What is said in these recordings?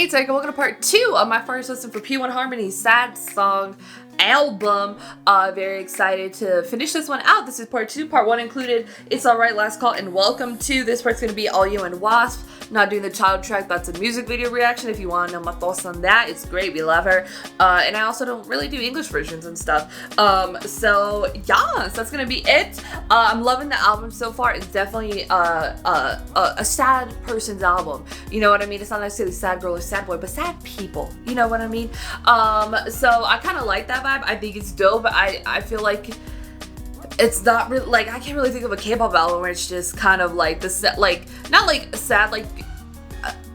Hey, it's Erika. Welcome to part 2 of my first listen for P1Harmony's Sad Song album. Very excited to finish this one out. This is part 2. Part 1 included It's Alright, Last Call, and Welcome To. This part's going to be All You and WASP. Not doing the child track. That's a music video reaction. If you want to know my thoughts on that, it's great. We love her. And I also don't really do English versions and stuff. So that's going to be it. I'm loving the album so far. It's definitely a sad person's album. You know what I mean? It's not necessarily sad girl or sad boy, but sad people. You know what I mean? So I kind of like that vibe. I think it's dope. I feel like it's not really, like, I can't really think of a K-pop album where it's just kind of like the like, not like sad, like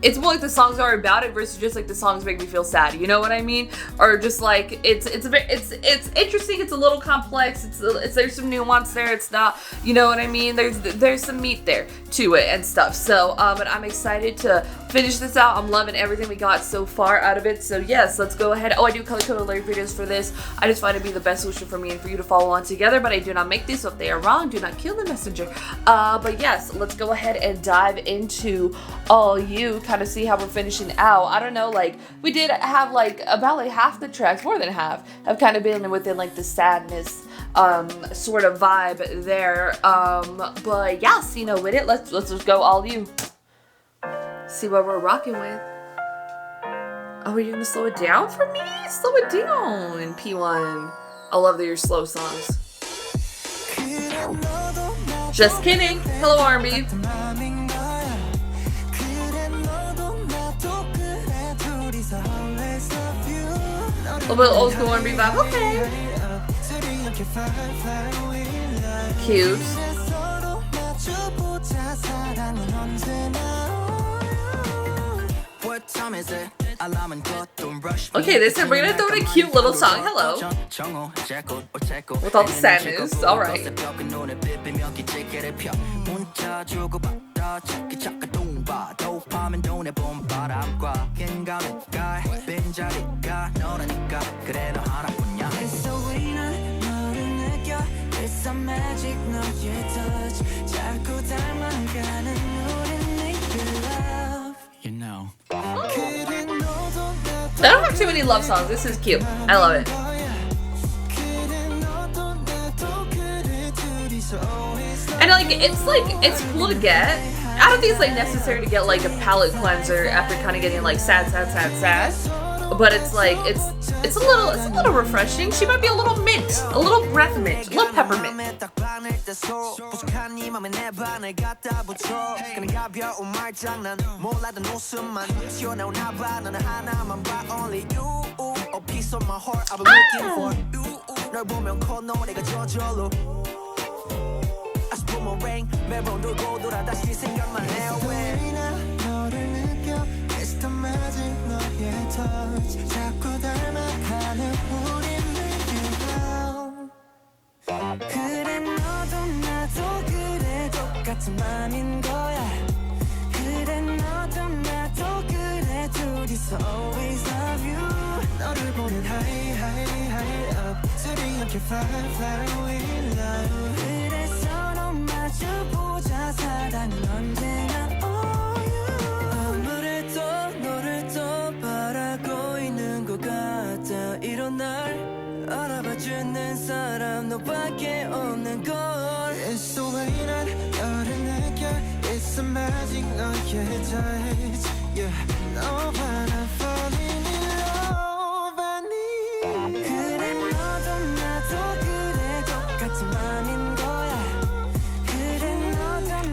it's more like the songs are about it versus just like the songs make me feel sad. You know what I mean? Or just like it's interesting. It's a little complex. There's some nuance there. It's not, you know what I mean? There's some meat there to it and stuff. So but I'm excited to finish this out. I'm loving everything we got so far out of it. So yes, let's go ahead. Oh, I do color code alert videos for this. I just find it to be the best solution for me and for you to follow on together. But I do not make these, so if they are wrong, do not kill the messenger. But yes, let's go ahead and dive into All You. Kind of see how we're finishing out. I don't know, like we did have like about like half the tracks, more than half, have kind of been within like the sadness sort of vibe there. But yes, you know, with it, let's just go All You. See what we're rocking with. Oh, are you gonna slow it down for me? Slow it down in P1. I love that you're slow songs. Just kidding. Hello, R&B. A little bit old school R&B vibe. Okay. Cute. Okay, they said we're gonna throw in a cute little song. Hello. With all the sadness. Alright. You know. I don't have too many love songs. This is cute. I love it. And it's cool to get. I don't think it's like necessary to get like a palate cleanser after kind of getting like sad. But it's like it's a little refreshing. She might be a little mint, a little breath mint, a little peppermint.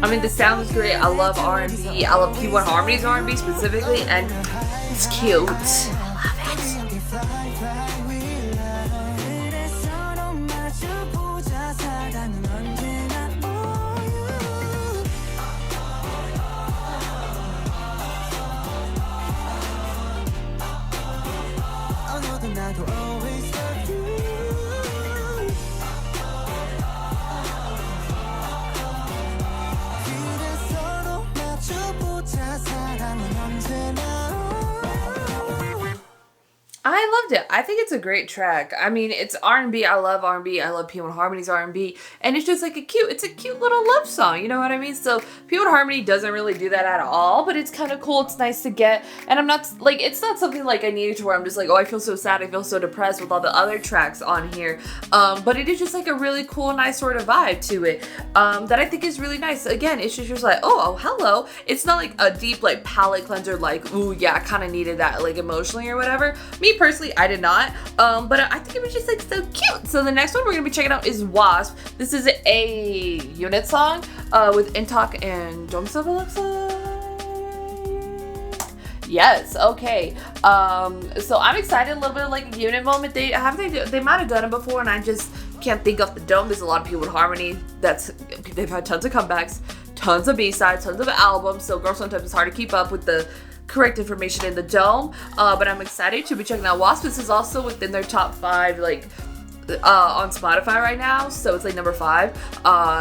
I mean, the sound is great. I love R&B. I love P1Harmony's R&B specifically, and it's cute. I love it. I loved it. I think it's a great track. I mean, it's R&B. I love R&B. I love P1Harmony's R&B. And it's just like it's a cute little love song. You know what I mean? So P1Harmony doesn't really do that at all, but it's kind of cool. It's nice to get. And I'm not, like, it's not something like I needed to where I'm just like, oh, I feel so sad. I feel so depressed with all the other tracks on here. But it is just like a really cool, nice sort of vibe to it that I think is really nice. Again, it's just like, oh, hello. It's not like a deep, like, palate cleanser, like, ooh, yeah, I kind of needed that, like, emotionally or whatever. Me personally, I did not, but I think it was just like so cute. So the next one we're gonna be checking out is WASP. This is a unit song with Intok and Domsa Alexa. Yes, okay. So I'm excited. A little bit of like a unit moment. They might have done it before, and I just can't think of the dome. There's a lot of people with Harmony. They've had tons of comebacks, tons of B-sides, tons of albums. So girl, sometimes it's hard to keep up with the correct information in the dome, but I'm excited to be checking out WASP. This is also within their top 5 like on Spotify right now, so it's like number 5.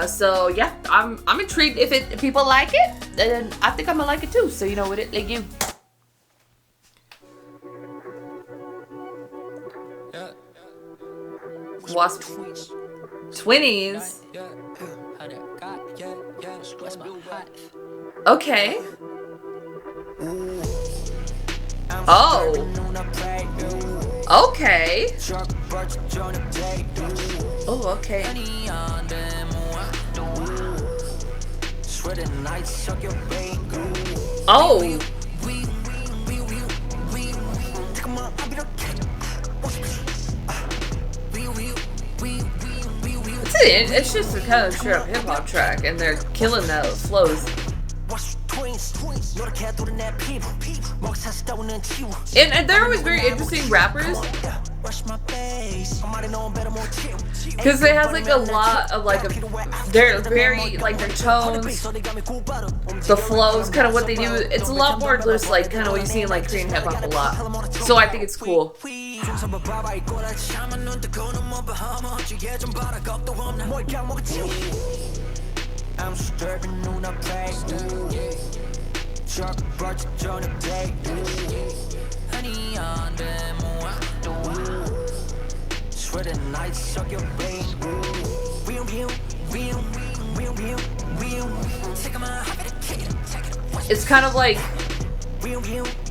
So yeah, I'm intrigued. If people like it, then I think I'm gonna like it too. So you know what it like you. WASP Twinnies. Okay. Oh. Okay. Oh, okay. Oh. It's just a kind of straight up hip hop track, and they're killing the flows. And they're always very interesting rappers, because it has like a lot of like they're very like their tones, the flows, kind of what they do. It's a lot more just like kind of what you see in like Korean hip hop a lot. So I think it's cool. It's kind of like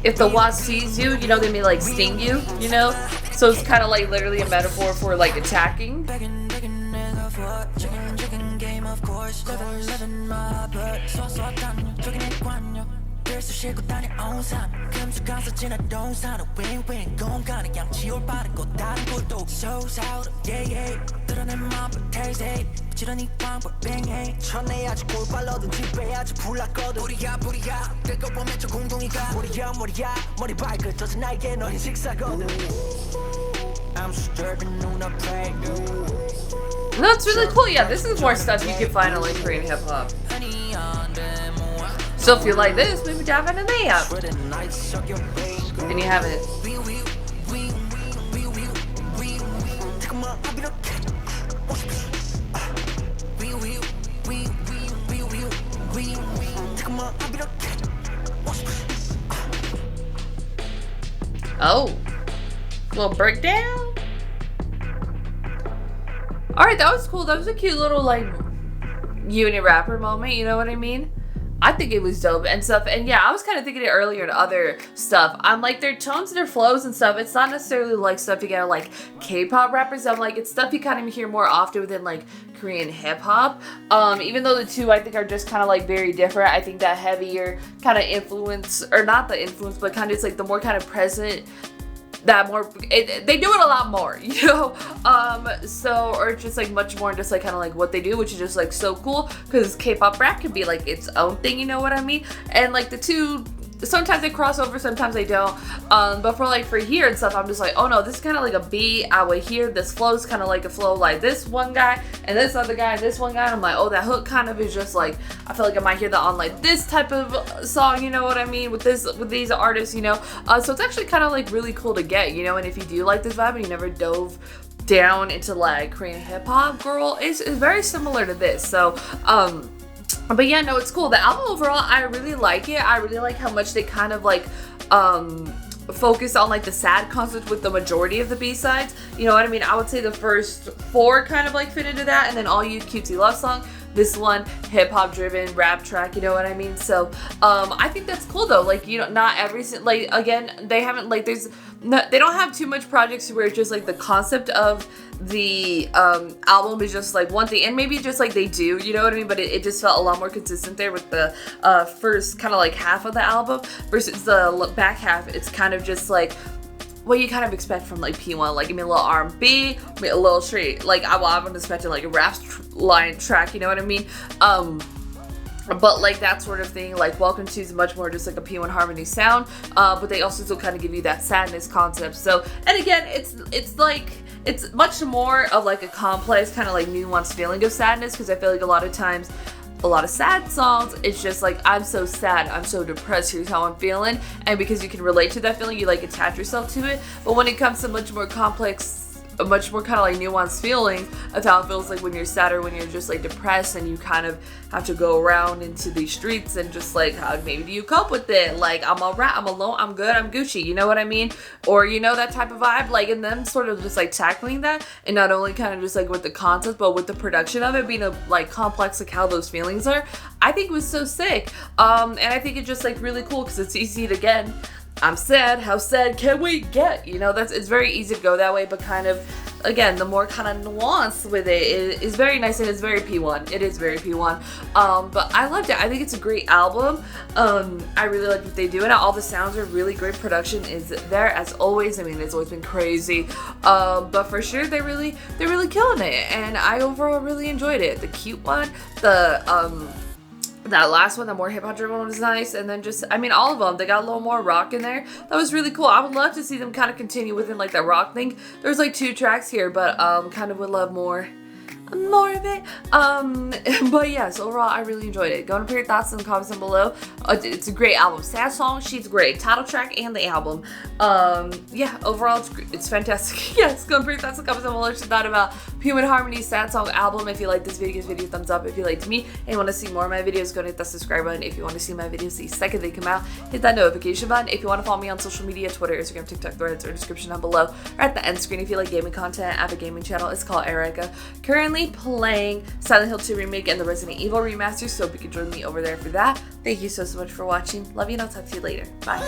if the wasp sees you, you know, they may like sting you, you know? So it's kind of like literally a metaphor for like attacking. That's really cool. Yeah, this is more stuff you can find on like Korean hip hop. So if you like this, maybe dive into the app. And you haven't. Oh, little breakdown. All right, that was cool. That was a cute little like unit rapper moment. You know what I mean? I think it was dope and stuff. And yeah, I was kind of thinking it earlier in other stuff. I'm like their tones, their flows and stuff. It's not necessarily like stuff you get like K-pop rappers. I'm like, it's stuff you kind of hear more often within like Korean hip hop. Even though the two I think are just kind of like very different. I think that heavier kind of influence, or not the influence, but kind of it's like the more kind of present, that more they do it a lot more, you know, so, or just like much more just like kind of like what they do, which is just like so cool, because K-pop rap can be like its own thing, you know what I mean? And like the two, sometimes they cross over, sometimes they don't, but for here and stuff, I'm just like, oh no, this is kind of like a beat I would hear. This flow is kind of like a flow like this one guy and this other guy and this one guy, and I'm like, oh, that hook kind of is just like, I feel like I might hear that on like this type of song, you know what I mean, with these artists, you know. So it's actually kind of like really cool to get, you know. And if you do like this vibe and you never dove down into like Korean hip hop, girl, it's very similar to this. So but yeah, no, it's cool. The album overall, I really like it. I really like how much they kind of like focus on like the sad concept with the majority of the B-sides. You know what I mean? I would say the first 4 kind of like fit into that, and then All You Cutesy Love Song. This one, hip-hop driven rap track, you know what I mean? So I think that's cool though. Like, you know, not every, like, again, they haven't, like, they don't have too much projects where it's just like the concept of the album is just like one thing, and maybe just like they do, you know what I mean? But it just felt a lot more consistent there with the first kind of like half of the album versus the back half. It's kind of just like what you kind of expect from like P1, like give me a little R&B, a little straight, like I'm expecting like a rap line track, you know what I mean? But like that sort of thing, like Welcome To is much more just like a P1Harmony sound, but they also still kind of give you that sadness concept. So, and again, it's like, it's much more of like a complex kind of like nuanced feeling of sadness, because I feel like a lot of times a lot of sad songs, it's just like, I'm so sad, I'm so depressed, here's how I'm feeling, and because you can relate to that feeling, you like attach yourself to it. But when it comes to much more complex, much more kind of like nuanced feelings of how it feels like when you're sad or when you're just like depressed, and you kind of have to go around into these streets and just like, how maybe do you cope with it? Like, I'm alright, I'm alone, I'm good, I'm Gucci, you know what I mean? Or, you know, that type of vibe, like, and them sort of just like tackling that, and not only kind of just like with the concept, but with the production of it being a like complex, like how those feelings are, I think was so sick. And I think it's just like really cool because it's easy to, again, I'm sad, how sad can we get? You know, it's very easy to go that way, but kind of, again, the more kind of nuance with it is very nice, and it's very P1. It is very P1. But I loved it. I think it's a great album. I really like what they do, and all the sounds are really great. Production is there as always. I mean, it's always been crazy. But for sure, they're really killing it, and I overall really enjoyed it. The cute one, that last one, the more hip-hop driven one, was nice, and then just, I mean, all of them, they got a little more rock in there. That was really cool. I would love to see them kind of continue within like that rock thing. There's like 2 tracks here, but kind of would love more of it. But yes, overall, I really enjoyed it. Go and put your thoughts in the comments down below. It's a great album. Sad song, she's great. Title track and the album. Yeah, overall, it's fantastic. Yes, go and put your thoughts in the comments down below. What you thought about P1Harmony's Sad Song album. If you like this video, give this video a thumbs up. If you liked me and you want to see more of my videos, go and hit that subscribe button. If you want to see my videos the second they come out, hit that notification button. If you want to follow me on social media, Twitter, Instagram, TikTok, Threads, or description down below, or at the end screen. If you like gaming content, I have a gaming channel. It's called Erika. Currently playing Silent Hill 2 Remake and the Resident Evil remaster, so hope you can join me over there for that. Thank you so much for watching. Love you, and I'll talk to you later. Bye.